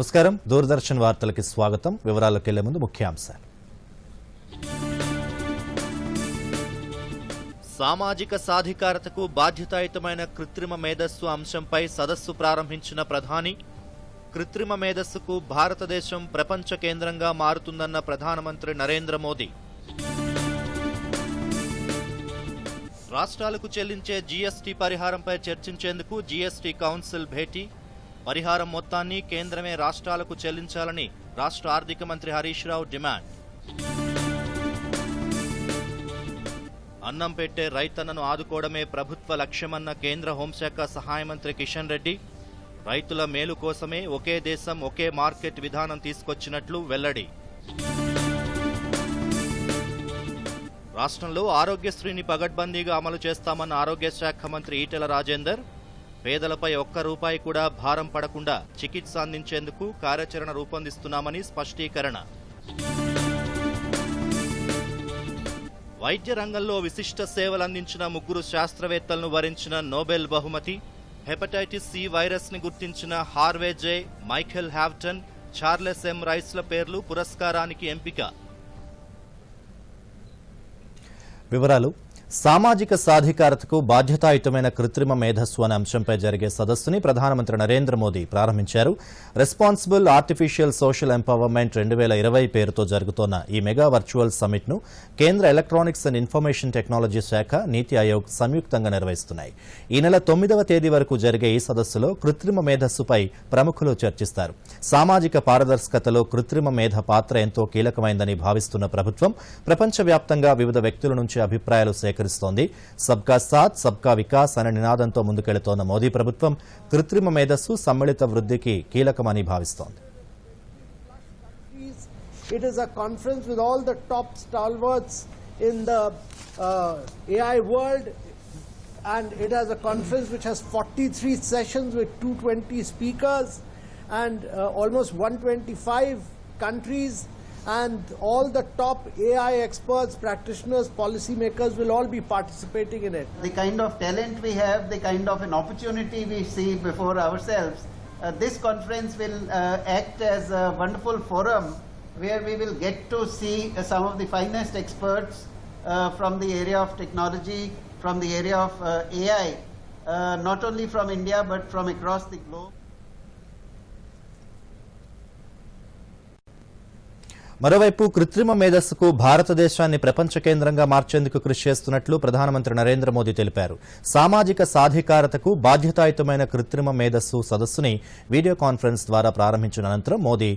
నమస్కారం దూరదర్శన్ వార్తలకి స్వాగతం వివరాలకు వెళ్లే ముందు ముఖ్యాంశాలు సామాజిక సాధికారతకు బాధ్యతాయుతమైన కృత్రిమ మేధస్సు అంశంపై సదస్సు ప్రారంభించిన ప్రధాని కృత్రిమ మేధస్సుకు భారతదేశం ప్రపంచ కేంద్రంగా మారుతుందన్న ప్రధానమంత్రి నరేంద్ర మోదీ రాష్ట్రాలకు చెల్లించే జీఎస్టీ పరిహారంపై చర్చించేందుకు జీఎస్టీ కౌన్సిల్ భేటీ పరిహారం మొత్తాన్ని కేంద్రమే రాష్ట్రాలకు చెల్లించాలని రాష్ట్ర ఆర్థిక మంత్రి హరీష్ రావు డిమాండ్ అన్నం పెట్టే రైతన్నను ఆదుకోవడమే ప్రభుత్వ లక్ష్యమన్న కేంద్ర హోంశాఖ సహాయ మంత్రి కిషన్ రెడ్డి రైతుల మేలు కోసమే ఒకే దేశం ఒకే మార్కెట్ విధానం తీసుకొచ్చినట్లు వెల్లడి రాష్ట్రంలో ఆరోగ్యశ్రీని పగడ్బందీగా అమలు చేస్తామన్న ఆరోగ్య శాఖ మంత్రి ఈటెల రాజేందర్ పేదలపై ఒక్క రూపాయి కూడా భారం పడకుండా చికిత్స అందించేందుకు కార్యాచరణ రూపొందిస్తున్నామని స్పష్టీకరణ వైద్య రంగంలో విశిష్ట సేవలందించిన 3 శాస్త్రవేత్తలను వరించిన నోబెల్ బహుమతి హెపటైటిస్ సి వైరస్ ని గుర్తించిన హార్వే జే మైఖేల్ హ్యావ్టన్ చార్లెస్ ఎం రైస్ల పేర్లు పురస్కారానికి ఎంపిక వివరాలు సామాజిక సాధికారతకు బాధ్యతాయుతమైన కృత్రిమ మేధస్సు అనే అంశంపై జరిగే సదస్సుని ప్రధానమంత్రి నరేంద్ర మోదీ ప్రారంభించారు రెస్పాన్సిబుల్ ఆర్టిఫిషియల్ సోషల్ ఎంపవర్మెంట్ 2020 పేరుతో జరుగుతోన్న ఈ మెగా వర్చువల్ సమ్మిట్ ను కేంద్ర ఎలక్ట్రానిక్స్ అండ్ ఇన్ఫర్మేషన్ టెక్నాలజీ శాఖ నీతి ఆయోగ్ సంయుక్తంగా నిర్వహిస్తున్నాయి ఈ నెల 9వ తేదీ వరకు జరిగే ఈ సదస్సులో కృత్రిమ మేధస్సుపై ప్రముఖులు చర్చిస్తారు సామాజిక పారదర్శకతలో కృత్రిమ మేధ పాత్ర ఎంతో కీలకమైందని భావిస్తున్న ప్రభుత్వం ప్రపంచవ్యాప్తంగా వివిధ వ్యక్తుల నుంచి అభిప్రాయాలు సేకరిస్తోంది సబ్కా సాత్ సబ్కా వికాస్ అనే నినాదంతో ముందుకెళ్తోన్న మోదీ ప్రభుత్వం కృత్రిమ మేధస్సు సమ్మిళిత వృద్ధికి కీలకమని భావిస్తోంది It is a conference with all the top stalwarts in the AI world, and it has a conference which has 43 sessions with 220 speakers and almost 125 countries, and all the top AI experts, practitioners, policymakers will all be participating in it. The kind of talent we have, the kind of an opportunity we see before ourselves, this conference will act as a wonderful forum where we will get to see some of the finest experts from the area of technology, from the area of AI, not only from India but from across the globe. మరోవైపు కృత్రిమ మేధస్సుకు భారతదేశాన్ని ప్రపంచ కేంద్రంగా మార్చేందుకు కృషి చేస్తున్నట్లు ప్రధానమంత్రి నరేంద్ర మోదీ తెలిపారు సామాజిక సాధికారతకు బాధ్యతాయుతమైన కృత్రిమ మేధస్సు సదస్సుని వీడియో కాన్ఫరెన్స్ ద్వారా ప్రారంభించిన అనంతరం మోదీ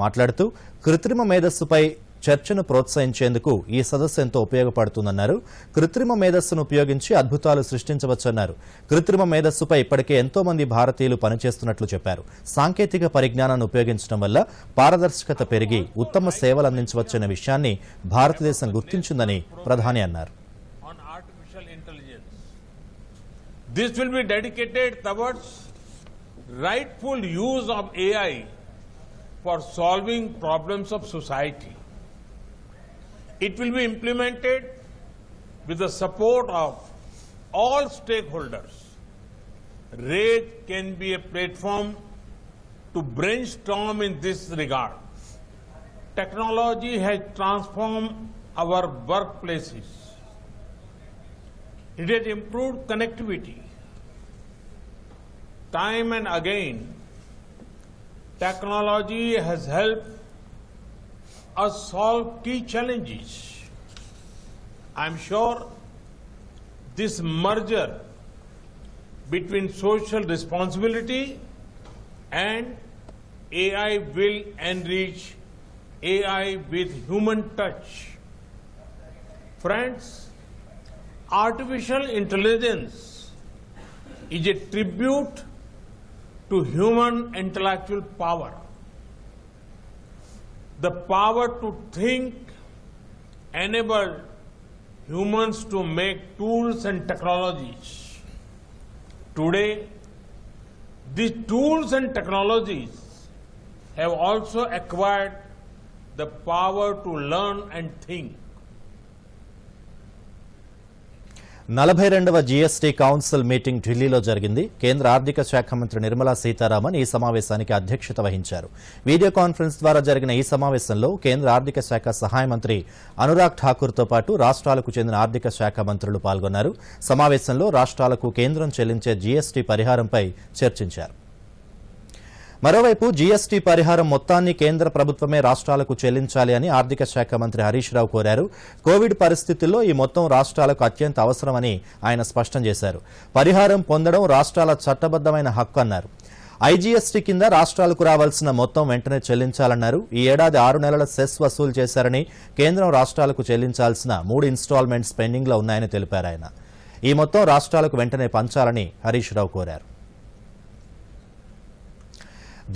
మాట్లాడుతూ కృత్రిమ మేధస్సుపై చర్చను ప్రోత్సహించేందుకు ఈ సదస్సు ఎంతో ఉపయోగపడుతుందన్నారు కృత్రిమ మేధస్సును ఉపయోగించి అద్భుతాలు సృష్టించవచ్చన్నారు కృత్రిమ మేధస్సుపై ఇప్పటికే ఎంతో మంది భారతీయులు పనిచేస్తున్నట్లు చెప్పారు సాంకేతిక పరిజ్ఞానాన్ని ఉపయోగించడం వల్ల పారదర్శకత పెరిగి ఉత్తమ సేవలు అందించవచ్చనే విషయాన్ని భారతదేశం గుర్తించిందని ప్రధాని అన్నారు This will be dedicated towards rightful use of AI for solving problems of society. It will be implemented with the support of all stakeholders. RAGE can be a platform to brainstorm in this regard. Technology has transformed our workplaces. It has improved connectivity. Time and again, technology has helped us solve key challenges. I am sure this merger between social responsibility and AI will enrich AI with human touch. Friends, artificial intelligence is a tribute to human intellectual power. The power to think enabled humans to make tools and technologies. Today, these tools and technologies have also acquired the power to learn and think. 42వ GST council meeting ఢిల్లీలో జరిగింది. కేంద్ర ఆర్థిక శాఖ మంత్రి నిర్మలా సీతారామన్ ఈ సమావేశానికి అధ్యక్షత వహించారు. వీడియో కాన్ఫరెన్స్ ద్వారా జరిగిన ఈ సమావేశంలో కేంద్ర ఆర్థిక శాఖ సహాయ మంత్రి అనురాగ్ ఠాకూర్తో పాటు రాష్ట్రాలకు చెందిన ఆర్థిక శాఖ మంత్రులు పాల్గొన్నారు. సమావేశంలో రాష్ట్రాలకు కేంద్రం చెల్లించే జీఎస్టీ పరిహారంపై చర్చించారు. మరోవైపు జీఎస్టీ పరిహారం మొత్తాన్ని కేంద్ర ప్రభుత్వమే రాష్ట్రాలకు చెల్లించాలి అని ఆర్థిక శాఖ మంత్రి హరీష్ రావు కోరారు. కోవిడ్ పరిస్థితుల్లో ఈ మొత్తం రాష్ట్రాలకు అత్యంత అవసరమని ఆయన స్పష్టం చేశారు. పరిహారం పొందడం రాష్ట్రాల చట్టబద్దమైన హక్కు అన్నారు. ఐజీఎస్టీ కింద రాష్ట్రాలకు రావాల్సిన మొత్తం వెంటనే చెల్లించాలన్నారు. ఈ ఏడాది 6 నెలల సెస్ వసూలు చేశారని, కేంద్రం రాష్ట్రాలకు చెల్లించాల్సిన 3 ఇన్స్టాల్మెంట్స్ పెండింగ్లో ఉన్నాయని తెలిపారు ఆయన. ఈ మొత్తం రాష్ట్రాలకు వెంటనే పంచాలని హరీష్ రావు కోరారు.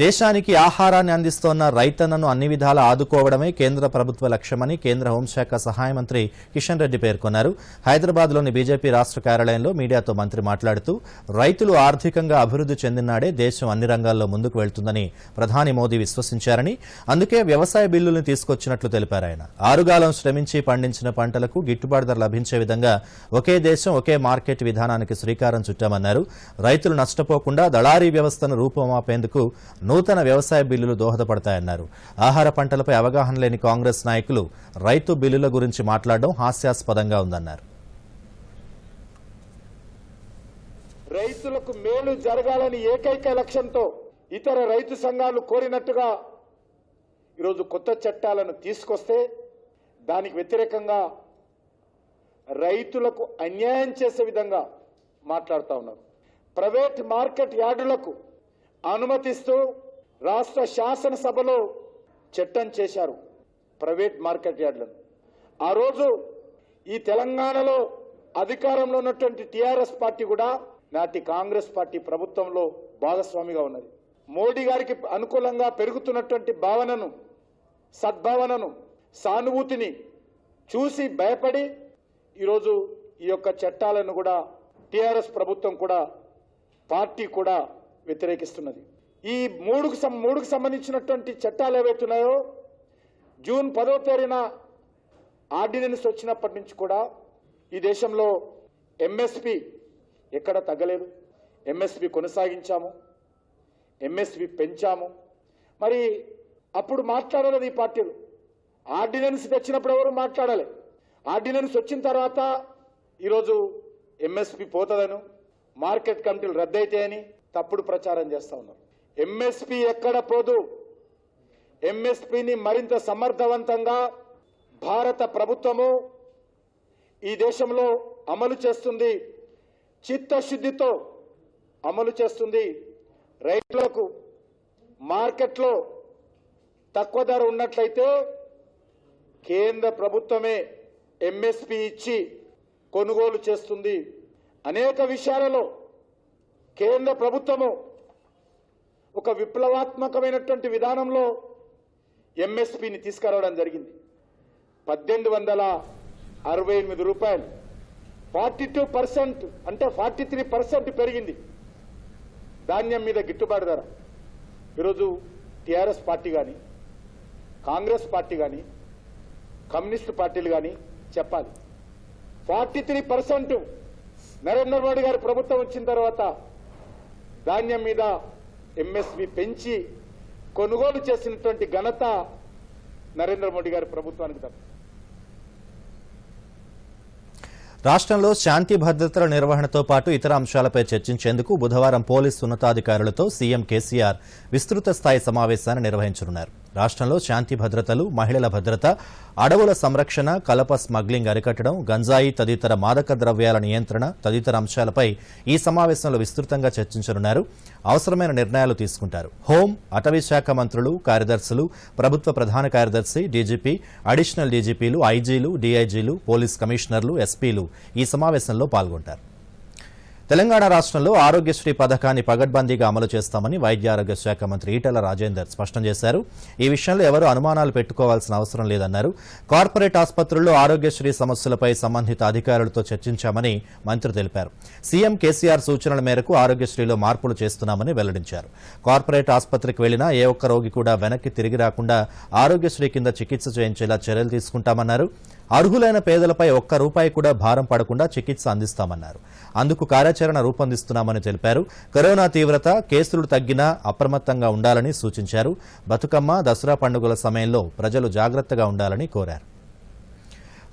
దేశానికి ఆహారాన్ని అందిస్తోన్న రైతన్నను అన్ని విధాలా ఆదుకోవడమే కేంద్ర ప్రభుత్వ లక్ష్యమని కేంద్ర హోంశాఖ సహాయ మంత్రి కిషన్ రెడ్డి పేర్కొన్నారు. హైదరాబాద్లోని బీజేపీ రాష్ట్ర కార్యాలయంలో మీడియాతో మంత్రి మాట్లాడుతూ రైతులు ఆర్థికంగా అభివృద్ధి చెందినాడే దేశం అన్ని రంగాల్లో ముందుకు వెళ్తుందని ప్రధాని మోదీ విశ్వసించారని, అందుకే వ్యవసాయ బిల్లుల్ని తీసుకొచ్చినట్లు తెలిపారు ఆయన. ఆరుగాలం శ్రమించి పండించిన పంటలకు గిట్టుబాటు ధర లభించే విధంగా ఒకే దేశం ఒకే మార్కెట్ విధానానికి శ్రీకారం చుట్టామన్నారు. రైతులు నష్టపోకుండా దళారీ వ్యవస్థను రూపుమాపేందుకు నూతన వ్యవసాయ బిల్లులు దోహదపడతాయన్నారు. ఆహార పంటలపై అవగాహన లేని కాంగ్రెస్ నాయకులు రైతు బిల్లుల గురించి మాట్లాడడం హాస్యాస్పదంగా ఉందన్నారు. రైతులకు మేలు జరగాలని ఏకైక లక్ష్యంతో ఇతర రైతు సంఘాలు కోరినట్టుగా ఈరోజు కొత్త చట్టాలను తీసుకొస్తే దానికి వ్యతిరేకంగా రైతులకు అన్యాయం చేసే విధంగా మాట్లాడుతూ ఉన్నారు. ప్రైవేట్ మార్కెట్ యార్డులకు అనుమతిస్తూ రాష్ట్ర శాసనసభలో చట్టం చేశారు ప్రైవేట్ మార్కెట్ యార్డులను. ఆ రోజు ఈ తెలంగాణలో అధికారంలో ఉన్నటువంటి టీఆర్ఎస్ పార్టీ కూడా నాటి కాంగ్రెస్ పార్టీ ప్రభుత్వంలో భాగస్వామిగా ఉన్నది. మోడీ గారికి అనుకూలంగా పెరుగుతున్నటువంటి భావనను, సద్భావనను, సానుభూతిని చూసి భయపడి ఈరోజు ఈ యొక్క చట్టాలను కూడా టీఆర్ఎస్ ప్రభుత్వం కూడా పార్టీ కూడా వ్యతిరేకిస్తున్నది. ఈ మూడుకు సంబంధించినటువంటి చట్టాలు ఏవైతున్నాయో జూన్ 10వ తేదీన ఆర్డినెన్స్ వచ్చినప్పటి నుంచి కూడా ఈ దేశంలో ఎంఎస్పి ఎక్కడ తగ్గలేదు. ఎంఎస్పి కొనసాగించాము, ఎంఎస్పి పెంచాము. మరి అప్పుడు మాట్లాడలేదు ఈ పార్టీలు. ఆర్డినెన్స్ తెచ్చినప్పుడు ఎవరు మాట్లాడాలి. ఆర్డినెన్స్ వచ్చిన తర్వాత ఈరోజు ఎంఎస్పి పోతుందను, మార్కెట్ కమిటీలు రద్దయితాయని తప్పుడు ప్రచారం చేస్తా ఉన్నారు. ఎంఎస్పి ఎక్కడ పోదు. ఎంఎస్పిని మరింత సమర్థవంతంగా భారత ప్రభుత్వము ఈ దేశంలో అమలు చేస్తుంది, చిత్తశుద్ధితో అమలు చేస్తుంది. రైతులకు మార్కెట్లో తక్కువ ధర ఉన్నట్లయితే కేంద్ర ప్రభుత్వమే ఎంఎస్పి ఇచ్చి కొనుగోలు చేస్తుంది. అనేక విషయాలలో కేంద్ర ప్రభుత్వము ఒక విప్లవాత్మకమైనటువంటి విధానంలో ఎంఎస్పిని తీసుకురావడం జరిగింది. 1868 రూపాయలు, 42% అంటే 43% పెరిగింది ధాన్యం మీద గిట్టుబాటు ధర. ఈరోజు టీఆర్ఎస్ పార్టీ కానీ, కాంగ్రెస్ పార్టీ కానీ, కమ్యూనిస్టు పార్టీలు కానీ చెప్పాలి. 43% నరేంద్ర మోడీ గారి ప్రభుత్వం వచ్చిన తర్వాత ధాన్యం మీద ఎంఎస్పి పెంచి కొనుగోలు చేసినటువంటి ఘనత నరేంద్ర మోడీ గారి ప్రభుత్వానికి తప్ప. రాష్ట్రంలో శాంతి భద్రతల నిర్వహణతో పాటు ఇతర అంశాలపై చర్చించేందుకు బుధవారం పోలీసు ఉన్నతాధికారులతో సీఎం కేసీఆర్ విస్తృత స్థాయి సమావేశాన్ని నిర్వహించనున్నారు. రాష్ట్రంలో శాంతి భద్రతలు, మహిళల భద్రత, అడవుల సంరక్షణ, కలప స్మగ్లింగ్ అరికట్టడం, గంజాయి తదితర మాదక ద్రవ్యాల నియంత్రణ తదితర అంశాలపై ఈ సమావేశంలో విస్తృతంగా చర్చించనున్నారు. అవసరమైన నిర్ణయాలు తీసుకుంటారు. హోం, అటవీ శాఖ మంత్రులు, కార్యదర్శులు, ప్రభుత్వ ప్రధాన కార్యదర్శి, డీజీపీ, అడిషనల్ డీజీపీలు, ఐజీలు, డీఐజీలు, పోలీస్ కమిషనర్లు, ఎస్పీలు ఈ సమావేశంలో పాల్గొంటారు. తెలంగాణ రాష్ట్రంలో ఆరోగ్యశ్రీ పథకాన్ని పగడ్బందీగా అమలు చేస్తామని వైద్య ఆరోగ్య శాఖ మంత్రి ఈటెల రాజేందర్ స్పష్టం చేశారు. ఈ విషయంలో ఎవరూ అనుమానాలు పెట్టుకోవాల్సిన అవసరం లేదన్నారు. కార్పొరేట్ ఆసుపత్రుల్లో ఆరోగ్యశ్రీ సమస్యలపై సంబంధిత అధికారులతో చర్చించామని మంత్రి తెలిపారు. సీఎం కేసీఆర్ సూచనల మేరకు ఆరోగ్యశ్రీలో మార్పులు చేస్తున్నామని వెల్లడించారు. కార్పొరేట్ ఆసుపత్రికి వెళ్లినా ఏ ఒక్క రోగి కూడా వెనక్కి తిరిగి రాకుండా ఆరోగ్యశ్రీ కింద చికిత్స చేయించేలా చర్యలు తీసుకుంటామన్నారు. అర్హులైన పేదలపై ఒక్క రూపాయి కూడా భారం పడకుండా చికిత్స అందిస్తామన్నారు. అందుకు కార్యాచరణ రూపొందిస్తున్నామని తెలిపారు. కరోనా తీవ్రత, కేసులు తగ్గినా అప్రమత్తంగా ఉండాలని సూచించారు. బతుకమ్మ, దసరా పండుగల సమయంలో ప్రజలు జాగ్రత్తగా ఉండాలని కోరారు.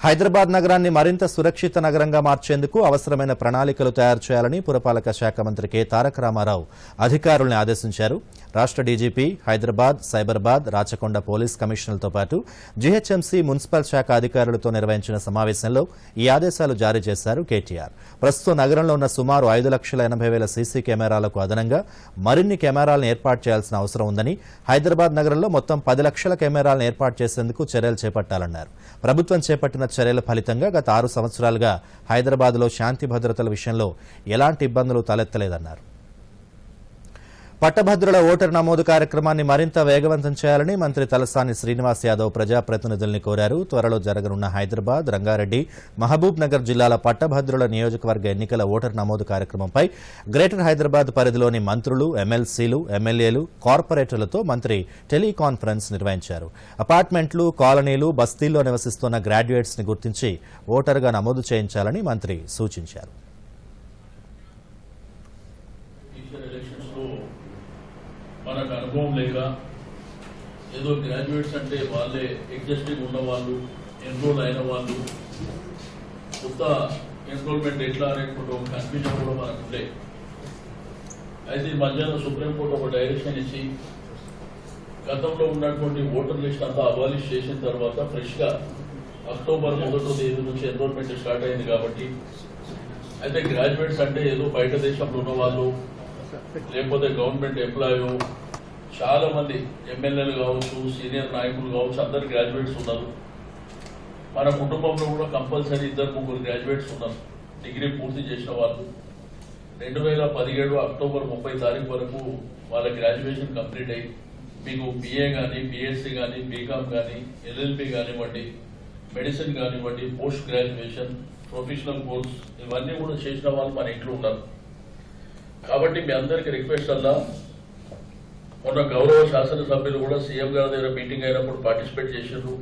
హైదరాబాద్ నగరాన్ని మరింత సురక్షిత నగరంగా మార్చేందుకు అవసరమైన ప్రణాళికలు తయారు చేయాలని పురపాలక శాఖ మంత్రి కె తారక రామారావు అధికారులను ఆదేశించారు. రాష్ట్ర డీజీపీ, హైదరాబాద్, సైబరాబాద్, రాచకొండ పోలీస్ కమిషనర్లతో పాటు జీహెచ్ఎంసీ, మున్సిపల్ శాఖ అధికారులతో నిర్వహించిన సమావేశంలో ఈ ఆదేశాలు జారీ చేశారు కేటీఆర్. ప్రస్తుతం నగరంలో ఉన్న సుమారు 5,80,000 సీసీ కెమెరాలకు అదనంగా మరిన్ని కెమెరాలను ఏర్పాటు చేయాల్సిన అవసరం ఉందని, హైదరాబాద్ నగరంలో మొత్తం 10 లక్షల కెమెరాలను ఏర్పాటు చేసేందుకు చర్యలు చేపట్టాలన్నారు. ప్రభుత్వం చేపట్టిన చర్యల ఫలితంగా గత 6 సంవత్సరాలుగా హైదరాబాద్లో శాంతి భద్రతల విషయంలో ఎలాంటి ఇబ్బందులు తలెత్తలేదన్నారు. పట్టభద్రుల ఓటరు నమోదు కార్యక్రమాన్ని మరింత వేగవంతం చేయాలని మంత్రి తలసాని శ్రీనివాస్ యాదవ్ ప్రజాప్రతినిధుల్ని కోరారు. త్వరలో జరగనున్న హైదరాబాద్, రంగారెడ్డి, మహబూబ్ నగర్ జిల్లాల పట్టభద్రుల నియోజకవర్గ ఎన్నికల ఓటరు నమోదు కార్యక్రమంపై గ్రేటర్ హైదరాబాద్ పరిధిలోని మంత్రులు, ఎమ్మెల్సీలు, ఎమ్మెల్యేలు, కార్పొరేటర్లతో మంత్రి టెలికాన్ఫరెన్స్ నిర్వహించారు. అపార్ట్మెంట్లు, కాలనీలు, బస్తీల్లో నివసిస్తున్న గ్రాడ్యుయేట్స్ ని గుర్తించి ఓటరుగా నమోదు చేయించాలని మంత్రి సూచించారు. మనకు అనుభవం లేక ఏదో గ్రాడ్యుయేట్స్ అంటే వాళ్ళే ఎగ్జిస్టింగ్ ఉన్న వాళ్ళు, ఎన్రోల్ అయిన వాళ్ళు, కొత్త ఎన్రోల్మెంట్ ఎట్లా అనేటువంటి ఒక కన్ఫ్యూజన్ కూడా మనకు ఉండే. అయితే ఈ మధ్యాహ్నం సుప్రీంకోర్టు ఒక డైరెక్షన్ ఇచ్చి గతంలో ఉన్నటువంటి ఓటర్ లిస్ట్ అంతా అబాలిష్ చేసిన తర్వాత ఫ్రెష్ గా అక్టోబర్ 1వ తేదీ నుంచి ఎన్రోల్మెంట్ స్టార్ట్ అయింది. కాబట్టి అయితే గ్రాడ్యుయేట్స్ అంటే ఏదో బయట దేశంలో ఉన్న వాళ్ళు, లేకపోతే గవర్నమెంట్ ఎంప్లాయీ, చాలా మంది ఎమ్మెల్యేలు కావచ్చు, సీనియర్ నాయకులు కావచ్చు, అందరు గ్రాడ్యుయేట్స్ ఉన్నారు. మన కుటుంబంలో కూడా కంపల్సరీ 2-3 గ్రాడ్యుయేట్స్ ఉన్నారు, డిగ్రీ పూర్తి చేసిన వాళ్ళు. 2017 అక్టోబర్ 30 తారీఖు వరకు వాళ్ళ గ్రాడ్యుయేషన్ కంప్లీట్ అయ్యి మీకు బిఏ కానీ, బిఎస్సీ కానీ, బీకామ్ కానీ, ఎల్ఎల్బి కానివ్వండి, మెడిసిన్ కానివ్వండి, పోస్ట్ గ్రాడ్యుయేషన్, ప్రొఫెషనల్ కోర్స్ ఇవన్నీ కూడా చేసిన వాళ్ళు మన ఇంట్లో ఉన్నారు. కాబట్టి మీ అందరికీ రిక్వెస్ట్ అలా, మొన్న గౌరవ శాసనసభ్యులు కూడా సీఎం గారి దగ్గర మీటింగ్ అయినప్పుడు పార్టిసిపేట్ చేశారు,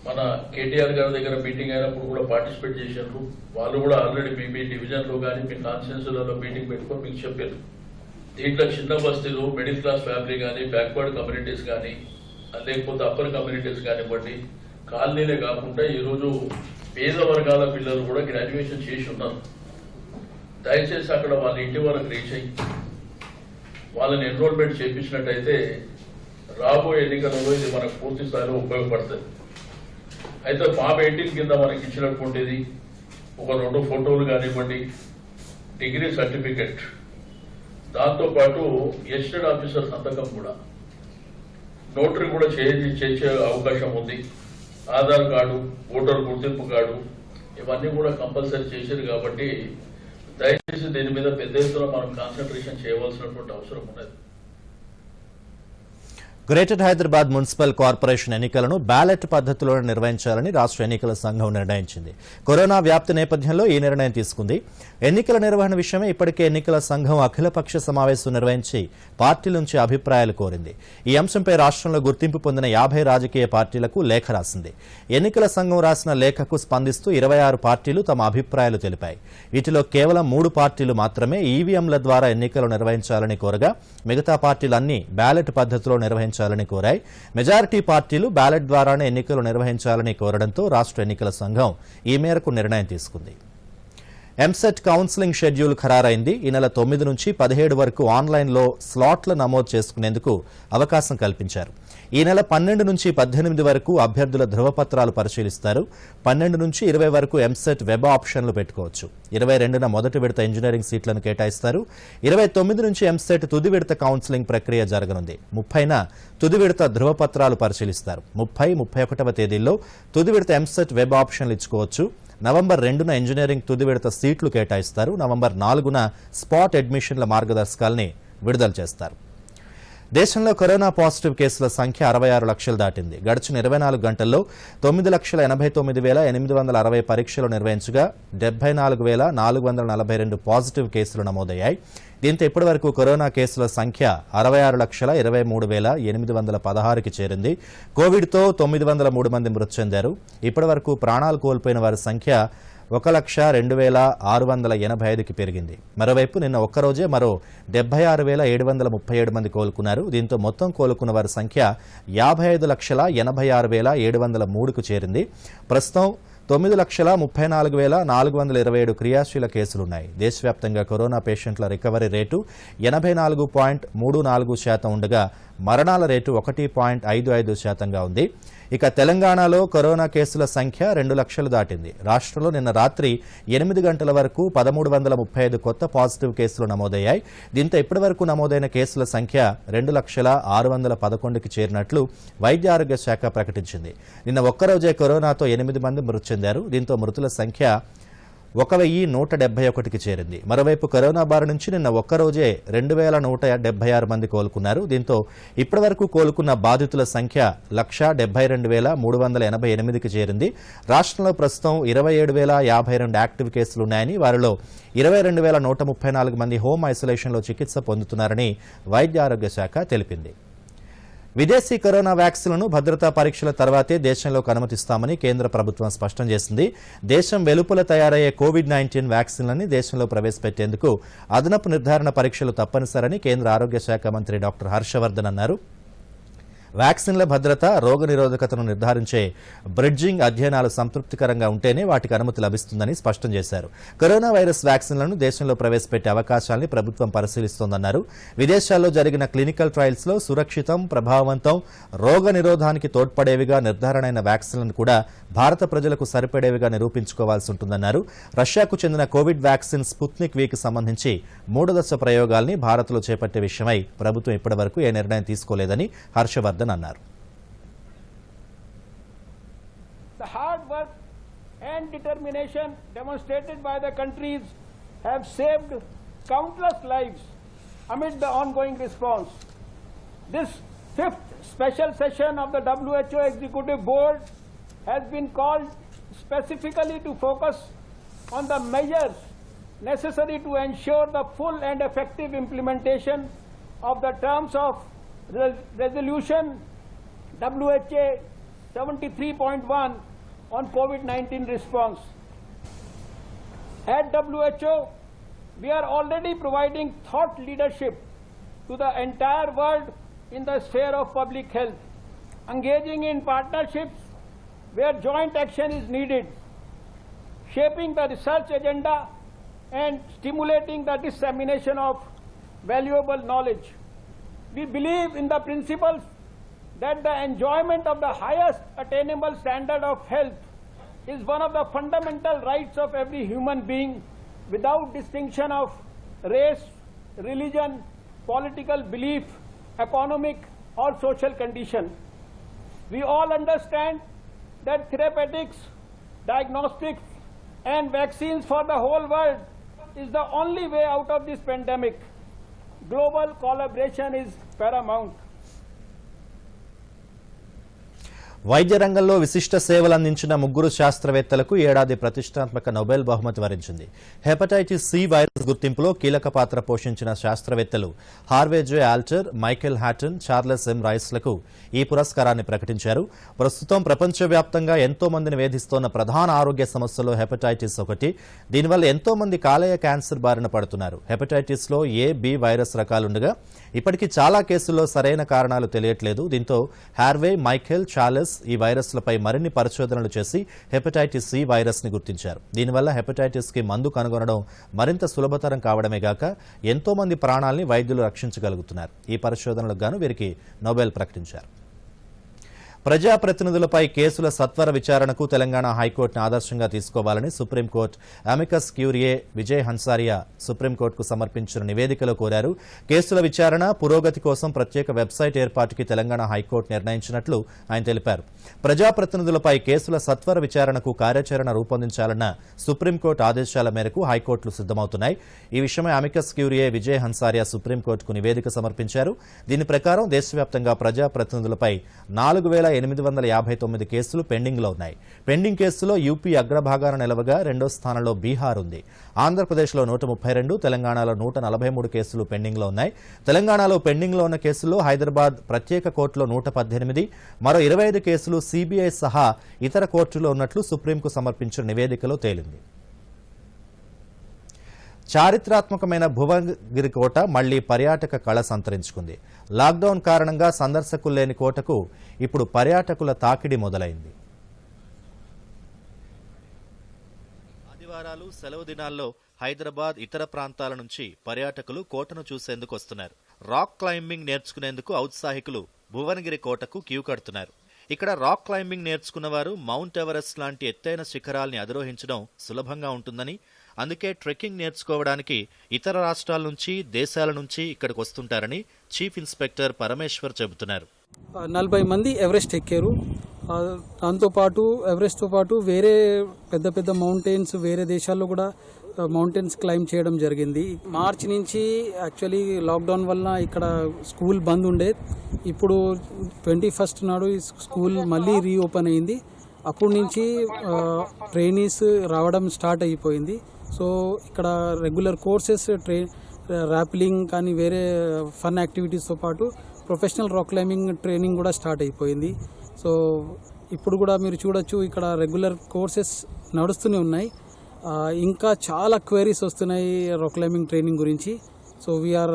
మన కేటీఆర్ గారి దగ్గర మీటింగ్ అయినప్పుడు కూడా పార్టిసిపేట్ చేశారు. వాళ్ళు కూడా ఆల్రెడీ మీ డివిజన్ లో కానీ మీ కాన్స్టిట్యూన్సీలలో మీటింగ్ పెట్టుకొని మీకు చెప్పారు. దీంట్లో చిన్న బస్తీలు, మిడిల్ క్లాస్ ఫ్యామిలీ కానీ, బ్యాక్వర్డ్ కమ్యూనిటీస్ కానీ, లేకపోతే అప్పర్ కమ్యూనిటీస్ కానివ్వండి, కాలనీలే కాకుండా ఈరోజు పేద వర్గాల పిల్లలు కూడా గ్రాడ్యుయేషన్ చేసి ఉన్నారు. దయచేసి అక్కడ వాళ్ళ ఇంటి వరకు రీచ్ అయ్యి వాళ్ళని ఎన్రోల్మెంట్ చేయించినట్టయితే రాబోయే ఎన్నికలలో ఇది మనకు పూర్తి స్థాయిలో ఉపయోగపడుతుంది. అయితే ఫామ్ 18 కింద మనకి ఇచ్చినటువంటిది ఒక 2 ఫోటోలు కానివ్వండి, డిగ్రీ సర్టిఫికెట్, దాంతోపాటు ఎస్టేట్ ఆఫీసర్ సంతకం కూడా, నోటరీ కూడా చేసే అవకాశం ఉంది. ఆధార్ కార్డు, ఓటర్ గుర్తింపు కార్డు ఇవన్నీ కూడా కంపల్సరీ చేశారు. కాబట్టి దయచేసి దీని మీద పెద్ద ఎత్తున మనం కాన్సన్ట్రేషన్ చేయవలసినటువంటి అవసరం ఉన్నది. గ్రేటర్ హైదరాబాద్ మున్సిపల్ కార్పొరేషన్ ఎన్నికలను బ్యాలెట్ పద్ధతిలో నిర్వహించాలని రాష్ట్ర ఎన్నికల సంఘం నిర్ణయించింది. కరోనా వ్యాప్తి నేపథ్యంలో ఈ నిర్ణయం తీసుకుంది. ఎన్నికల నిర్వహణ విషయమై ఇప్పటికే ఎన్నికల సంఘం అఖిలపక్ష సమావేశం నిర్వహించి పార్టీల నుంచి అభిప్రాయాలు కోరింది. ఈ అంశంపై రాష్ట్రంలో గుర్తింపు పొందిన 50 రాజకీయ పార్టీలకు లేఖ రాసింది. ఎన్నికల సంఘం రాసిన లేఖకు స్పందిస్తూ 26 పార్టీలు తమ అభిప్రాయాలు తెలిపాయి. వీటిలో కేవలం 3 పార్టీలు మాత్రమే ఈవీఎంల ద్వారా ఎన్నికలు నిర్వహించాలని కోరగా మిగతా పార్టీలన్నీ బ్యాలెట్ పద్ధతిలో నిర్వహించాలని కోరాయి. మెజారిటీ పార్టీలు బ్యాలెట్ ద్వారానే ఎన్నికలు నిర్వహించాలని కోరడంతో రాష్ట్ర ఎన్నికల సంఘం ఈ మేరకు నిర్ణయం తీసుకుంది. ఎంసెట్ కౌన్సిలింగ్ షెడ్యూల్ ఖరారైంది. ఈ నెల 9 నుంచి 17 వరకు ఆన్లైన్లో స్లాట్ల నమోదు చేసుకునేందుకు అవకాశం కల్పించారు. ఈ నెల 12 నుంచి 18 వరకు అభ్యర్థుల ధృవపత్రాలు పరిశీలిస్తారు. 12 నుంచి 20 వరకు ఎంసెట్ వెబ్ ఆప్షన్లు పెట్టుకోవచ్చు. 22న మొదటి విడత ఇంజనీరింగ్ సీట్లను కేటాయిస్తారు. 29 నుంచి ఎంసెట్ తుది విడత కౌన్సిలింగ్ ప్రక్రియ జరగనుంది. 30న తుది విడత ధృవపత్రాలు పరిశీలిస్తారు. 30, 31వ తేదీల్లో తుది విడత ఎంసెట్ వెబ్ ఆప్షన్లు ఇచ్చుకోవచ్చు. నవంబర్ 2న ఇంజనీరింగ్ తుది విడత సీట్లు కేటాయిస్తారు. నవంబర్ 4న స్పాట్ అడ్మిషన్ల మార్గదర్శకాల్ని విడుదల చేస్తారు. దేశంలో కరోనా పాజిటివ్ కేసుల సంఖ్య 66 లక్షలు దాటింది. గడిచిన 24 గంటల్లో 9,89,860 పరీక్షలు నిర్వహించగా 74,442 పాజిటివ్ కేసులు నమోదయ్యాయి. దీంతో ఇప్పటి వరకు కరోనా కేసుల సంఖ్య 66,23,816కి చేరింది. కోవిడ్తో 903 మంది మృతి చెందారు. ఇప్పటి వరకు ప్రాణాలు కోల్పోయిన వారి సంఖ్య 1,02,685కి పెరిగింది. మరోవైపు నిన్న ఒక్కరోజే మరో 76,737 మంది కోలుకున్నారు. దీంతో మొత్తం కోలుకున్న వారి సంఖ్య 55,86,703కు చేరింది. ప్రస్తుతం 9,34,427 క్రియాశీల కేసులున్నాయి. దేశవ్యాప్తంగా కరోనా పేషెంట్ల రికవరీ రేటు 84.34% ఉండగా మరణాల రేటు 1.55%గా ఉంది. ఇక తెలంగాణలో కరోనా కేసుల సంఖ్య 2 లక్షలు దాటింది. రాష్ట్రంలో నిన్న రాత్రి 8 గంటల వరకు 1,335 కొత్త పాజిటివ్ కేసులు నమోదయ్యాయి. దీంతో ఇప్పటి వరకు నమోదైన కేసుల సంఖ్య 2,611,011కి చేరినట్లు వైద్య ఆరోగ్య శాఖ ప్రకటించింది. నిన్న ఒక్కరోజే కరోనాతో 8 మంది మృతి చెందారు. దీంతో మృతుల సంఖ్య 1,171కి చేరింది. మరోవైపు కరోనా బారి నుంచి నిన్న ఒక్కరోజే 2,176 మంది కోలుకున్నారు. దీంతో ఇప్పటి వరకు కోలుకున్న బాధితుల సంఖ్య 1,72,388కి చేరింది. రాష్ట్రంలో ప్రస్తుతం 27,052 యాక్టివ్ కేసులున్నాయని, వారిలో 22,134 మంది హోమ్ ఐసోలేషన్లో చికిత్స పొందుతున్నారని వైద్య ఆరోగ్య శాఖ తెలిపింది. విదేశీ కరోనా వ్యాక్సిన్లను భద్రతా పరీక్షల తర్వాతే దేశంలోకి అనుమతిస్తామని కేంద్ర ప్రభుత్వం స్పష్టం చేసింది. దేశం వెలుపల తయారయ్యే కోవిడ్-19 వ్యాక్సిన్లని దేశంలో ప్రవేశపెట్టేందుకు అదనపు నిర్ధారణ పరీక్షలు తప్పనిసరని కేంద్ర ఆరోగ్య శాఖ మంత్రి డాక్టర్ హర్షవర్ధన్ అన్నారు. వ్యాక్సిన్ల భద్రత, రోగనిరోధకతను నిర్ధారించే బ్రిడ్జింగ్ అధ్యయనాలు సంతృప్తికరంగా ఉంటేనే వాటికి అనుమతి లభిస్తుందని స్పష్టం చేశారు. కరోనా వైరస్ వ్యాక్సిన్లను దేశంలో ప్రవేశపెట్టే అవకాశాన్ని ప్రభుత్వం పరిశీలిస్తోందన్నారు. విదేశాల్లో జరిగిన క్లినికల్ ట్రయల్స్లో సురక్షితం, ప్రభావవంతం, రోగనిరోధానికి తోడ్పడేవిగా నిర్ధారణైన వ్యాక్సిన్లను కూడా భారత ప్రజలకు సరిపడేవిగా నిరూపించుకోవాల్సి ఉంటుందన్నారు. రష్యాకు చెందిన కోవిడ్ వ్యాక్సిన్ స్పుత్నిక్ వీకి సంబంధించి 3వ దశ ప్రయోగాల్ని భారత్లో చేపట్టే విషయమై ప్రభుత్వం ఇప్పటివరకు ఏ నిర్ణయం తీసుకోలేదని హర్షవర్ధన్ అన్నారు. The hard work and determination demonstrated by the countries have saved countless lives amid the ongoing response. This 5th special session of the WHO Executive Board has been called specifically to focus on the measures necessary to ensure the full and effective implementation of the terms of Resolution WHA 73.1 on COVID-19 response. At WHO, we are already providing thought leadership to the entire world in the sphere of public health, engaging in partnerships where joint action is needed, shaping the research agenda and stimulating the dissemination of valuable knowledge. We believe in the principles that the enjoyment of the highest attainable standard of health is one of the fundamental rights of every human being without distinction of race, religion, political belief, economic or social condition. We all understand that therapeutics, diagnostics and vaccines for the whole world is the only way out of this pandemic. Global collaboration is paramount. వైద్య రంగంలో విశిష్ట సేవలు అందించిన 3 శాస్త్రవేత్తలకు ఏడాది ప్రతిష్టాత్మక Nobel బహుమతి వరించింది. Hepatitis C virus గుర్తింపులో కీలక పాత్ర పోషించిన శాస్త్రవేత్తలు హార్వే జే ఆల్టర్, మైకేల్ హ్యాటన్, చార్లెస్ ఎం రైస్లకు ఈ పురస్కారాన్ని ప్రకటించారు. ప్రస్తుతం ప్రపంచవ్యాప్తంగా ఎంతో మందిని వేధిస్తోన్న ప్రధాన ఆరోగ్య సమస్యలో హెపటైటిస్ ఒకటి. దీనివల్ల ఎంతో మంది కాలేయ క్యాన్సర్ బారిన పడుతున్నారు. హెపటైటిస్ లో ఏ, బి వైరస్ రకాలుండగా ఇప్పటికీ చాలా కేసుల్లో సరైన కారణాలు తెలియట్లేదు. దీంతో హార్వే, మైకేల్, చార్లెస్ ఈ వైరస్లపై మరిన్ని పరిశోధనలు చేసి హెపటైటిస్ సి వైరస్ ని గుర్తించారు. దీనివల్ల హెపటైటిస్ కి మందు కనుగొనడం మరింత సులభతరం కావడమే గాక ఎంతో మంది ప్రాణాల్ని వైద్యులు రక్షించగలుగుతున్నారు. ఈ పరిశోధనలకు గాను వీరికి నోబెల్ ప్రకటించారు. ప్రజాప్రతినిధులపై కేసుల సత్వర విచారణకు తెలంగాణ హైకోర్టును ఆదర్శంగా తీసుకోవాలని సుప్రీంకోర్టు అమికస్ క్యూరియే విజయ్ హన్సారియా సుప్రీంకోర్టుకు సమర్పించిన నివేదికలో కోరారు. కేసుల విచారణ పురోగతి కోసం ప్రత్యేక వెబ్సైట్ ఏర్పాటుకి తెలంగాణ హైకోర్టు నిర్ణయించినట్లు ఆయన తెలిపారు. ప్రజాప్రతినిధులపై కేసుల సత్వర విచారణకు కార్యాచరణ రూపొందించాలన్న సుప్రీంకోర్టు ఆదేశాల మేరకు హైకోర్టులు సిద్దమవుతున్నాయి. ఈ విషయమై అమికస్ క్యూరియే విజయ్ హన్సారియా సుప్రీంకోర్టుకు నివేదిక సమర్పించారు. దీని ప్రకారం దేశవ్యాప్తంగా ప్రజాప్రతినిధులపై 4,859 కేసులు పెండింగ్లో ఉన్నాయి. పెండింగ్ కేసులో యూపీ అగ్రభాగాన నిలవగా రెండో స్థానంలో బీహార్ ఉంది. ఆంధ్రప్రదేశ్లో 132, తెలంగాణలో 143 కేసులు పెండింగ్లో ఉన్నాయి. తెలంగాణలో పెండింగ్లో ఉన్న కేసుల్లో హైదరాబాద్ ప్రత్యేక కోర్టులో 118, మరో 25 కేసులు సీబీఐ సహా ఇతర కోర్టులో ఉన్నట్లు సుప్రీంకు సమర్పించిన నివేదికలో తేలింది. చారిత్రాత్మకమైన భువనగిరి కోట మళ్లీ పర్యాటక కళ సంతరించుకుంది. లాక్డౌన్ కారణంగా సందర్శకులు లేని కోటకు ఇప్పుడు పర్యాటకుల తాకిడి మొదలైంది. ఆదివారాలు, సెలవు దినాల్లో హైదరాబాద్ ఇతర ప్రాంతాల నుంచి పర్యాటకులు కోటను చూసేందుకు వస్తున్నారు. రాక్ క్లైంబింగ్ నేర్చుకునేందుకు ఔత్సాహికులు భువనగిరి కోటకు క్యూ కడుతున్నారు. ఇక్కడ రాక్ క్లైంబింగ్ నేర్చుకున్న వారు మౌంట్ ఎవరెస్ట్ లాంటి ఎత్తైన శిఖరాల్ని అధిరోహించడం సులభంగా ఉంటుందని, అందుకే ట్రెక్కింగ్ నేర్చుకోవడానికి ఇతర రాష్ట్రాల నుంచి, దేశాల నుంచి ఇక్కడికి వస్తుంటారని చీఫ్ ఇన్స్పెక్టర్ పరమేశ్వర్ చెబుతున్నారు. 40 మంది ఎవరెస్ట్ ఎక్కారు. దాంతోపాటు ఎవరెస్ట్తో పాటు వేరే పెద్ద పెద్ద మౌంటైన్స్ వేరే దేశాల్లో కూడా మౌంటైన్స్ క్లైంబ్ చేయడం జరిగింది. మార్చి నుంచి యాక్చువల్లీ లాక్డౌన్ వల్ల ఇక్కడ స్కూల్ బంద్ ఉండే. ఇప్పుడు 21 నాడు ఈ స్కూల్ మళ్ళీ రీఓపెన్ అయింది. అప్పటి నుంచి ట్రైనీస్ రావడం స్టార్ట్ అయిపోయింది. సో ఇక్కడ రెగ్యులర్ కోర్సెస్ ర్యాప్లింగ్ కానీ వేరే ఫన్ యాక్టివిటీస్తో పాటు ప్రొఫెషనల్ రాక్ క్లైంబింగ్ ట్రైనింగ్ కూడా స్టార్ట్ అయిపోయింది. సో ఇప్పుడు కూడా మీరు చూడొచ్చు ఇక్కడ రెగ్యులర్ కోర్సెస్ నడుస్తూనే ఉన్నాయి. ఇంకా చాలా క్వైరీస్ వస్తున్నాయి రాక్ క్లైంబింగ్ ట్రైనింగ్ గురించి. So we're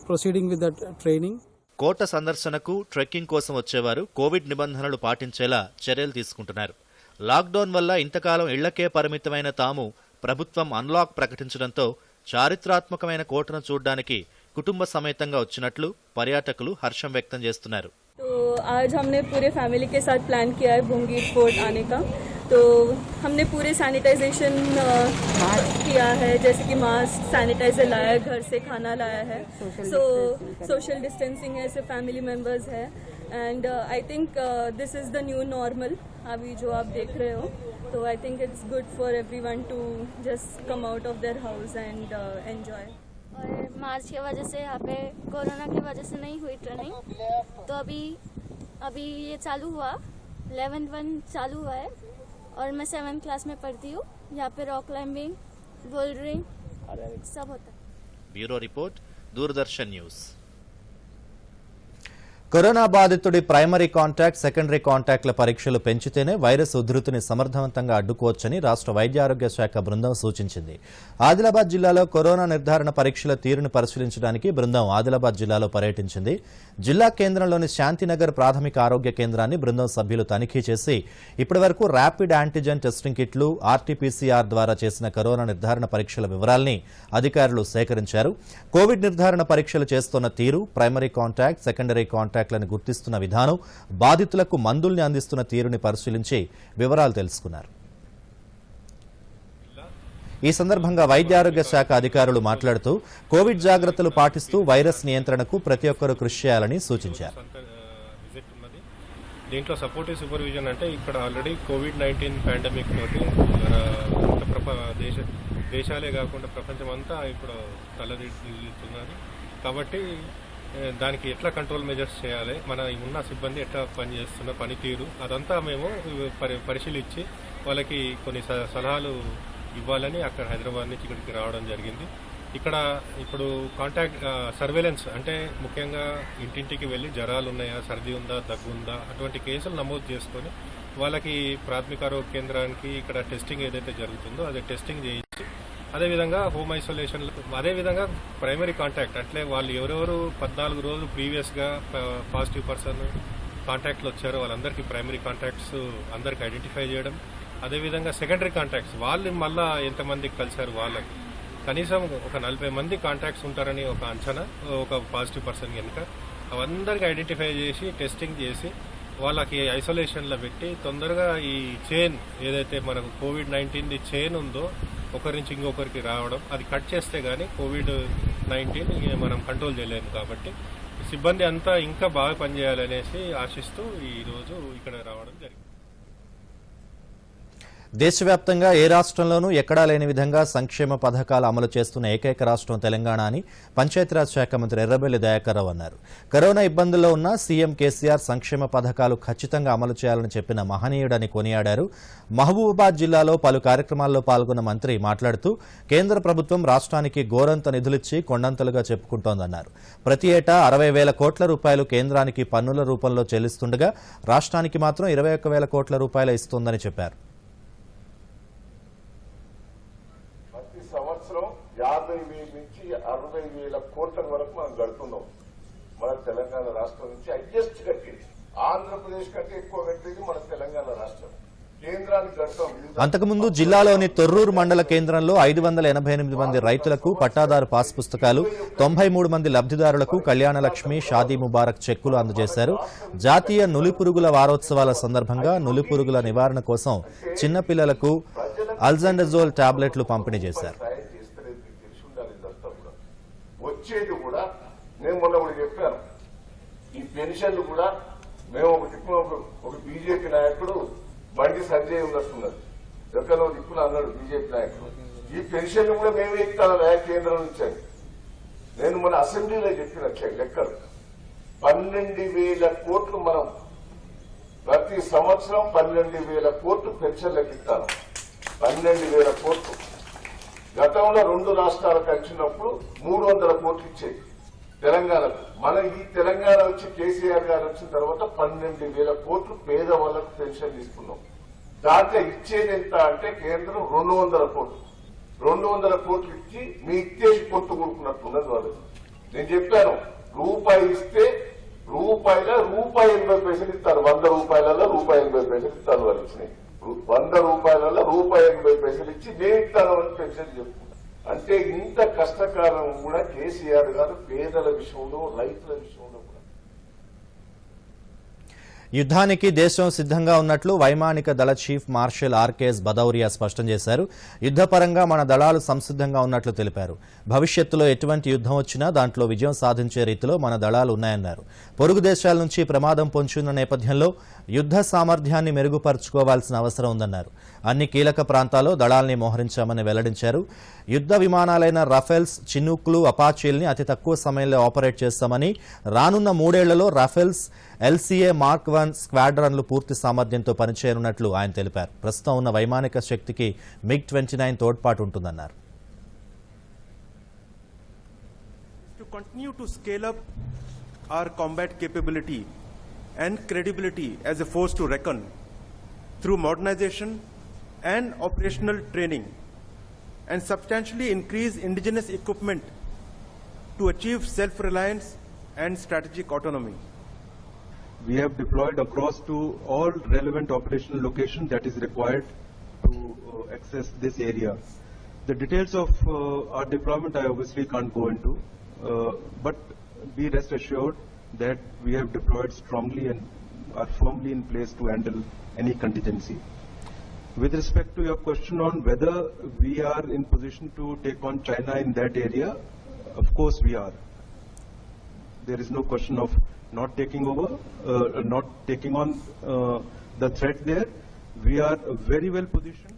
proceeding with that training. కోట సందర్శనకు, ట్రెక్కింగ్ కోసం వచ్చేవారు కోవిడ్ నిబంధనలు పాటించేలా చర్యలు తీసుకుంటున్నారు. లాక్డౌన్ వల్ల ఇంతకాలం ఇళ్లకే పరిమితమైన తాము ప్రభుత్వం అన్లాక్ ప్రకటించడంతో చారిత్రాత్మకమైన కోటను చూడ్డానికి కుటుంబ సమేతంగా వచ్చినట్లు పర్యాటకులు హర్షం వ్యక్తం చేస్తున్నారు. तो आज हमने पूरे फैमिली के साथ प्लान किया है भुवनगिरी फोर्ट आने का. तो हमने पूरे सैनिटाइजेशन किया है, जैसे कि मास्क, सैनिटाइजर लाया है, घर से खाना लाया है. सो सोशल डिस्टेंसिंग है, सिर्फ फैमिली मेम्बर्स है. And I think this is the new normal अभी जो आप देख रहे हो. तो I think it's good for everyone to just come out of their house and enjoy. और मार्च की वजह से यहाँ पे कोरोना की वजह से नहीं हुई ट्रेनिंग, तो अभी ये चालू हुआ. 11th 1 चालू हुआ है और मैं 7th क्लास में पढ़ती हूँ. यहाँ पे रॉक क्लाइंबिंग, बोल्डरिंग सब होता है. Bureau report, Doordarshan news. Corona బాధితుడి ప్రైమరీ కాంటాక్ట్, సెకండరీ కాంటాక్ట్ల పరీక్షలు పెంచితేనే వైరస్ ఉధృతిని సమర్థవంతంగా అడ్డుకోవచ్చని రాష్ట్ర వైద్య ఆరోగ్య శాఖ బృందం సూచించింది. ఆదిలాబాద్ జిల్లాలో కరోనా నిర్ధారణ పరీక్షల తీరును పరిశీలించడానికి బృందం ఆదిలాబాద్ జిల్లాలో పర్యటించింది. జిల్లా కేంద్రంలోని శాంతినగర్ ప్రాథమిక ఆరోగ్య కేంద్రాన్ని బృందం సభ్యులు తనిఖీ చేసి ఇప్పటివరకు ర్యాపిడ్ యాంటీజెన్ టెస్టింగ్ కిట్లు, ఆర్టీపీసీఆర్ ద్వారా చేసిన కరోనా నిర్ధారణ పరీక్షల వివరాల్ని అధికారులు సేకరించారు. కోవిడ్ నిర్ధారణ పరీక్షలు చేస్తున్న తీరు, ప్రైమరీ కాంటాక్ట్, సెకండరీ కాంటాక్ట్లను గుర్తిస్తున్న విధానం, బాధితులకు మందుల్ని అందిస్తున్న తీరుని పరిశీలించి వివరాలు తెలుసుకున్నారు. ఈ సందర్భంగా వైద్య ఆరోగ్య శాఖ అధికారులు మాట్లాడుతూ కోవిడ్ జాగ్రత్తలు పాటిస్తూ వైరస్ నియంత్రణకు ప్రతి ఒక్కరూ కృషి చేయాలని సూచించారు. దీంట్లో సపోర్టివ్ సూపర్విజన్ అంటే ఇక్కడ ఆల్రెడీ కోవిడ్-19 పాండమిక్ తోటి దేశాలే కాకుండా ప్రపంచం అంతా ఇప్పుడు తలదిల్లుతున్నది. కాబట్టి దానికి ఎట్లా కంట్రోల్ మెజర్స్ చేయాలి, మన ఉన్న సిబ్బంది ఎట్లా పనిచేస్తున్న పనితీరు అదంతా మేము పరిశీలించి వాళ్ళకి కొన్ని సలహాలు ఇవ్వాలని అక్కడ హైదరాబాద్ నుంచి ఇక్కడికి రావడం జరిగింది. ఇక్కడ ఇప్పుడు కాంటాక్ట్ సర్వేలెన్స్ అంటే ముఖ్యంగా ఇంటింటికి వెళ్ళి జ్వరాలు ఉన్నాయా, సర్ది ఉందా, దగ్గు ఉందా అటువంటి కేసులు నమోదు చేసుకొని వాళ్ళకి ప్రాథమిక ఆరోగ్య కేంద్రానికి ఇక్కడ టెస్టింగ్ ఏదైతే జరుగుతుందో అదే టెస్టింగ్ చేయించి అదేవిధంగా హోమ్ ఐసోలేషన్, అదేవిధంగా ప్రైమరీ కాంటాక్ట్ అంటే వాళ్ళు ఎవరెవరు 14 రోజులు ప్రీవియస్గా పాజిటివ్ పర్సన్ కాంటాక్ట్లు వచ్చారో వాళ్ళందరికీ ప్రైమరీ కాంటాక్ట్స్ అందరికి ఐడెంటిఫై చేయడం, అదేవిధంగా సెకండరీ కాంటాక్ట్స్ వాళ్ళు మళ్ళా ఎంతమందికి కలిశారు వాళ్ళకి కనీసం ఒక 40 మంది కాంటాక్ట్స్ ఉంటారని ఒక అంచనా ఒక పాజిటివ్ పర్సన్ కనుక అవందరికీ ఐడెంటిఫై చేసి టెస్టింగ్ చేసి వాళ్ళకి ఐసోలేషన్లో పెట్టి తొందరగా ఈ చైన్ ఏదైతే మనకు కోవిడ్-19 చైన్ ఉందో ఒకరి నుంచి ఇంకొకరికి రావడం అది కట్ చేస్తే గానీ కోవిడ్-19 మనం కంట్రోల్ చేయలేము. కాబట్టి సిబ్బంది అంతా ఇంకా బాగా పనిచేయాలనేసి ఆశిస్తూ ఈరోజు ఇక్కడ రావడం జరిగింది. దేశవ్యాప్తంగా ఏ రాష్ట్రంలోనూ ఎక్కడా లేని విధంగా సంక్షేమ పథకాలు అమలు చేస్తున్న ఏకైక రాష్ట్రం తెలంగాణ అని పంచాయతీరాజ్ శాఖ మంత్రి ఎర్రబెల్లి దయాకర్ రావు అన్నారు. కరోనా ఇబ్బందుల్లో ఉన్న సీఎం కేసీఆర్ సంక్షేమ పథకాలు ఖచ్చితంగా అమలు చేయాలని చెప్పిన మహనీయుడని కొనియాడారు. మహబూబాబాద్ జిల్లాలో పలు కార్యక్రమాల్లో పాల్గొన్న మంత్రి మాట్లాడుతూ కేంద్ర ప్రభుత్వం రాష్ట్రానికి గోరంత నిధులిచ్చి కొండంతలుగా చెప్పుకుంటోందన్నారు. ప్రతి ఏటా 60,000 కోట్ల రూపాయలు కేంద్రానికి పన్నుల రూపంలో చెల్లిస్తుండగా రాష్ట్రానికి మాత్రం 21,000 కోట్ల రూపాయలు ఇస్తోందని చెప్పారు. సంవత్సరం 50,000 నుంచి 60,000 కోట్ల వరకు మనం గడుతున్నాం. మన తెలంగాణ రాష్ట్రం నుంచి హైయెస్ట్ కట్టేది. ఆంధ్రప్రదేశ్ కంటే ఎక్కువ కట్టేది మన తెలంగాణ రాష్ట్రం. కేంద్రానికి గడతాం. అంతకుముందు జిల్లాలోని తొర్రూరు మండల కేంద్రంలో 588 మంది రైతులకు పట్టాదారు పాస్ పుస్తకాలు, 93 మంది లబ్ధిదారులకు కళ్యాణలక్ష్మి, షాదీ ముబారక్ చెక్కులు అందజేశారు. జాతీయ నులిపురుగుల వారోత్సవాల సందర్భంగా నులిపురుగుల నివారణ కోసం చిన్నపిల్లలకు అల్జాండజోల్ టాబ్లెట్లు పంపిణీ చేశారు. వచ్చేది కూడా నేను మొన్న కూడా చెప్పాను, ఈ పెన్షన్లు కూడా మేము ఒక బీజేపీ నాయకుడు బండి సంజయ్ ఉన్నట్టున్నది ఎక్కడో దిక్కున అన్నాడు బీజేపీ నాయకుడు, ఈ పెన్షన్లు కూడా మేమే ఇస్తాను కేంద్రం నుంచి. నేను మన అసెంబ్లీలో చెప్పిన లెక్కలు 12,000 కోట్లు మనం ప్రతి సంవత్సరం 12,000 కోట్లు పెన్షన్లకు ఇస్తాను. 12,000 కోట్లు. గతంలో 2 రాష్ట్రాలకు వచ్చినప్పుడు 300 కోట్లు ఇచ్చేది తెలంగాణకు. మనం ఈ తెలంగాణ వచ్చి కేసీఆర్ గారు వచ్చిన తర్వాత 12,000 కోట్లు పేదవాళ్లకు పెన్షన్ ఇస్తున్నాం. దాంట్లో ఇచ్చేది ఎంత అంటే కేంద్రం 200 కోట్లు. 200 కోట్లు ఇచ్చి మీ ఇచ్చేసి పొట్టు కొడుకున్నట్టున్నది వాళ్ళు. నేను చెప్పాను, రూపాయి ఇస్తే రూపాయిలో ₹1.80 ఇస్తారు. 100 రూపాయలలో ₹1.80 ఇస్తారు. వాళ్ళు ఇచ్చినాయి 100 రూపాయలలో ₹1.80 ఇచ్చి నేను ఇస్తాను అని పెన్షన్ చెప్పుకుంటాను. అంటే ఇంత కష్టకాలం కూడా కేసీఆర్ గారు పేదల విషయంలో, రైతుల విషయంలో కూడా. యుద్ధానికి దేశం సిద్ధంగా ఉన్నట్లు వైమానిక దళ చీఫ్ మార్షల్ ఆర్కేఎస్ భదౌరియా స్పష్టం చేశారు. యుద్ధపరంగా మన దళాలు సంసిద్ధంగా ఉన్నట్లు తెలిపారు. భవిష్యత్తులో ఎటువంటి యుద్ధం వచ్చినా దాంట్లో విజయం సాధించే రీతిలో మన దళాలు ఉన్నాయన్నారు. పొరుగు దేశాల నుంచి ప్రమాదం పొంచున్న నేపథ్యంలో యుద్ధ సామర్థ్యాన్ని మెరుగుపరుచుకోవాల్సిన అవసరం ఉందన్నారు. అన్ని కీలక ప్రాంతాల్లో దళాల్ని మోహరించామని వెల్లడించారు. యుద్ధ విమానాలైన రఫేల్స్, చినూక్లు, అపాచీల్ని అతి తక్కువ సమయంలో ఆపరేట్ చేస్తామని, రానున్న 3 ఏళ్లలో రఫేల్స్, LCA Mark 1 స్క్వాడ్రన్లు పూర్తి సామర్థ్యంతో పనిచేయనున్నట్లు ఆయన తెలిపారు. ప్రస్తుతం ఉన్న వైమానిక శక్తికి MiG-29 తోడ్పాటు ఉంటుందన్నారు. To continue to scale up our combat capability and credibility as a force to reckon through modernization and operational training, and substantially increase indigenous equipment to achieve self-reliance and strategic autonomy. We have deployed across to all relevant operational locations that is required to access this area. The details of our deployment I obviously can't go into, but be rest assured that we have deployed strongly and are firmly in place to handle any contingency. With respect to your question on whether we are in position to take on China in that area, of course we are. There is no question of not taking over, not taking on the threat there. We are very well positioned.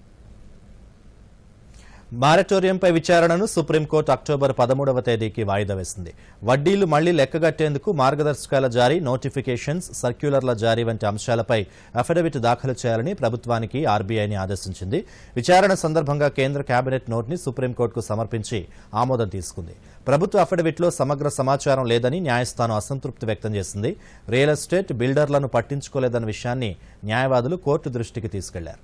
మారటోరియంపై విచారణను supreme court October 13వ తేదీకి వాయిదా వేసింది. వడ్డీలు మళ్లీ లెక్కగట్టేందుకు మార్గదర్శకాల జారీ, notifications, సర్క్యులర్ల జారీ వంటి అంశాలపై అఫిడవిట్ దాఖలు చేయాలని ప్రభుత్వానికి ఆర్బీఐని ఆదేశించింది. విచారణ సందర్భంగా కేంద్ర కేబినెట్ నోట్ని సుప్రీంకోర్టుకు సమర్పించి ఆమోదం తీసుకుంది. ప్రభుత్వ అఫిడవిట్లో సమగ్ర సమాచారం లేదని న్యాయస్థానం అసంతృప్తి వ్యక్తం చేసింది. రియల్ ఎస్టేట్ బిల్డర్లను పట్టించుకోలేదన్న విషయాన్ని న్యాయవాదులు కోర్టు దృష్టికి తీసుకెళ్లారు.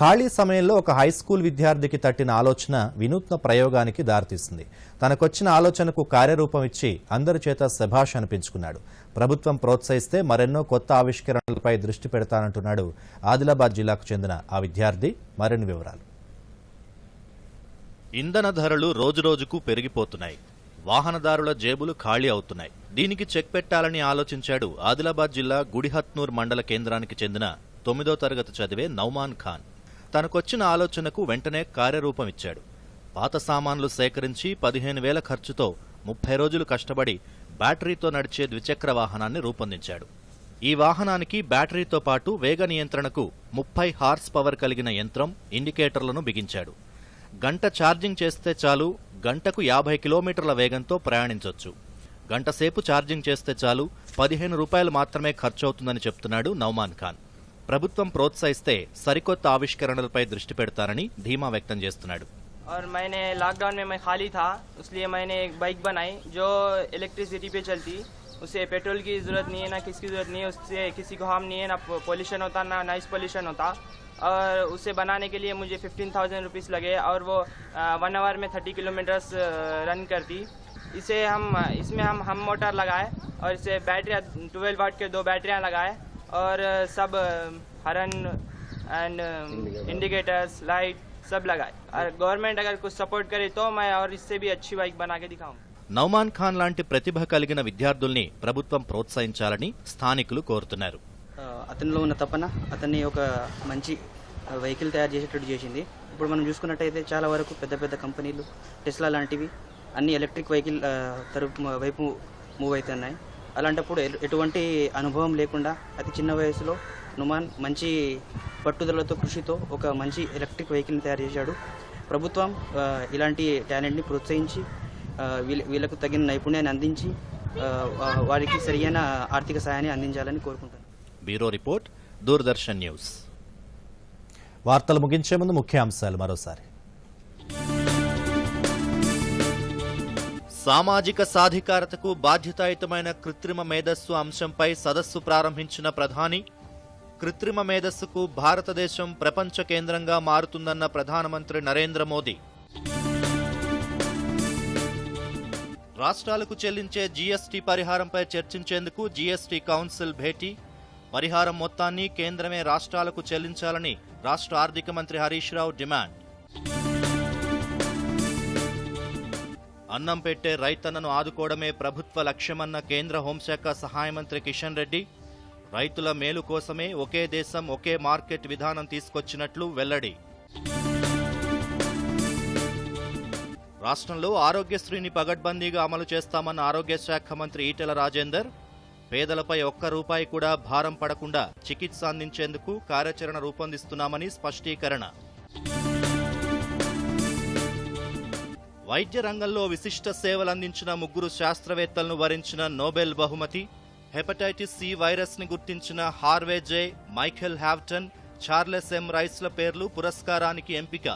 ఖాళీ సమయంలో ఒక హైస్కూల్ విద్యార్థికి తట్టిన ఆలోచన వినూత్న ప్రయోగానికి దారితీసింది. తనకొచ్చిన ఆలోచనకు కార్యరూపం ఇచ్చి అందరి చేత శభాష్ అనిపించుకున్నాడు. ప్రభుత్వం ప్రోత్సహిస్తే మరెన్నో కొత్త ఆవిష్కరణలపై దృష్టి పెడతానంటున్నాడు ఆదిలాబాద్ జిల్లాకు చెందిన ఆ విద్యార్థి. మరిన్ని వివరాలు. ఇంధన ధరలు రోజురోజుకు పెరిగిపోతున్నాయి. వాహనదారుల జేబులు ఖాళీ అవుతున్నాయి. దీనికి చెక్ పెట్టాలని ఆలోచించాడు ఆదిలాబాద్ జిల్లా గుడిహత్నూర్ మండల కేంద్రానికి చెందిన 9వ తరగతి చదివే నౌమాన్ ఖాన్. తనకొచ్చిన ఆలోచనకు వెంటనే కార్యరూపం ఇచ్చాడు. పాత సామాన్లు సేకరించి 15,000 ఖర్చుతో 30 రోజులు కష్టపడి బ్యాటరీతో నడిచే ద్విచక్ర వాహనాన్ని రూపొందించాడు. ఈ వాహనానికి బ్యాటరీతో పాటు వేగ నియంత్రణకు 30 హార్స్ పవర్ కలిగిన యంత్రం, ఇండికేటర్లను బిగించాడు. గంట ఛార్జింగ్ చేస్తే చాలు, గంటకు 50 కిలోమీటర్ల వేగంతో ప్రయాణించొచ్చు. గంటసేపు ఛార్జింగ్ చేస్తే చాలు, 15 రూపాయలు మాత్రమే ఖర్చవుతుందని చెప్తున్నాడు నౌమాన్ ఖాన్. ప్రభుత్వం ప్రోత్సహిస్తే సరికొత్త ఆవిష్కరణలపై దృష్టి పెడతారని ధీమా వ్యక్తం చేస్తున్నాడు. और मैंने लॉकडाउन में मैं खाली था, इसलिए मैंने एक बाइक बनाई जो इलेक्ट्रिसिटी पे चलती. उसे पेट्रोल की ज़रूरत नहीं है, ना किसकी ज़रूरत नहीं है, उससे किसी को हार्म नहीं है, ना पोल्यूशन होता, ना नॉइस पोल्यूशन होता. और उसे बनाने के लिए मुझे 15,000 रुपीज़ लगे और वो 1 आवर में 30 किलोमीटर्स रन करती. इसमें हम मोटर लगाए और इसे बैटरियाँ 12 वाट के 2 बैटरियाँ लगाए और सब हॉर्न एंड इंडिकेटर्स, लाइट सब लगाए. और गवर्नमेंट अगर कुछ सपोर्ट करे तो मैं और इससे भी अच्छी बाइक बना के दिखाऊं. నౌమాన్ ఖాన్ లాంటి ప్రతిభ కలిగిన విద్యార్థుల్ని ప్రభుత్వం ప్రోత్సహించాలని స్థానికులు కోరుతున్నారు. అతనిలో ఉన్న తపన అతన్ని ఒక మంచి వెహికల్ తయారు చేసేటట్టు చేసింది. ఇప్పుడు మనం చూసుకున్నట్టయితే చాలా వరకు పెద్ద పెద్ద కంపెనీలు టెస్లా లాంటివి అన్ని ఎలక్ట్రిక్ వెహికల్ వైపు మూవ్ అవుతున్నాయి. అలాంటప్పుడు ఎటువంటి అనుభవం లేకుండా అతి చిన్న వయసులో నుమాన్ మంచి పట్టుదలతో, కృషితో ఒక మంచి ఎలక్ట్రిక్ వెహికల్ని తయారు చేశాడు. ప్రభుత్వం ఇలాంటి టాలెంట్ని ప్రోత్సహించి వీళ్ళకు తగిన నైపుణ్యాన్ని అందించి వారికి సరియైన ఆర్థిక సహాయాన్ని అందించాలని కోరుకుంటాను. Bureau report, Doordarshan news. వార్తలు ముగించే ముందు ముఖ్యాంశాలు మరోసారి. సామాజిక సాధికారతకు బాధ్యతాయుతమైన కృత్రిమ మేధస్సు అంశంపై సదస్సు ప్రారంభించిన ప్రధాని. కృత్రిమ మేధస్సుకు భారతదేశం ప్రపంచ కేంద్రంగా మారుతుందన్న ప్రధానమంత్రి నరేంద్ర మోదీ. రాష్ట్రాలకు చెల్లించే జీఎస్టీ పరిహారంపై చర్చించేందుకు జీఎస్టీ కౌన్సిల్ భేటీ. పరిహారం మొత్తాన్ని కేంద్రమే రాష్ట్రాలకు చెల్లించాలని రాష్ట్ర ఆర్థిక మంత్రి హరీష్ రావు డిమాండ్. అన్నం పెట్టే రైతన్నను ఆదుకోవడమే ప్రభుత్వ లక్ష్యమన్న కేంద్ర హోంశాఖ సహాయ మంత్రి కిషన్ రెడ్డి. రైతుల మేలు కోసమే ఒకే దేశం ఒకే మార్కెట్ విధానం తీసుకొచ్చినట్లు వెల్లడి. రాష్ట్రంలో ఆరోగ్యశ్రీని పగడ్బందీగా అమలు చేస్తామన్న ఆరోగ్య శాఖ మంత్రి ఈటెల రాజేందర్. పేదలపై ఒక్క రూపాయి కూడా భారం పడకుండా చికిత్స అందించేందుకు కార్యాచరణ రూపొందిస్తున్నామని స్పష్టీకరణ. వైద్య రంగంలో విశిష్ట సేవలందించిన 3 శాస్త్రవేత్తలను వరించిన నోబెల్ బహుమతి. హెపటైటిస్ సి వైరస్ ని గుర్తించిన హార్వే జే, మైఖేల్ హ్యావ్టన్, చార్లెస్ ఎం రైస్ల పేర్లు పురస్కారానికి ఎంపిక.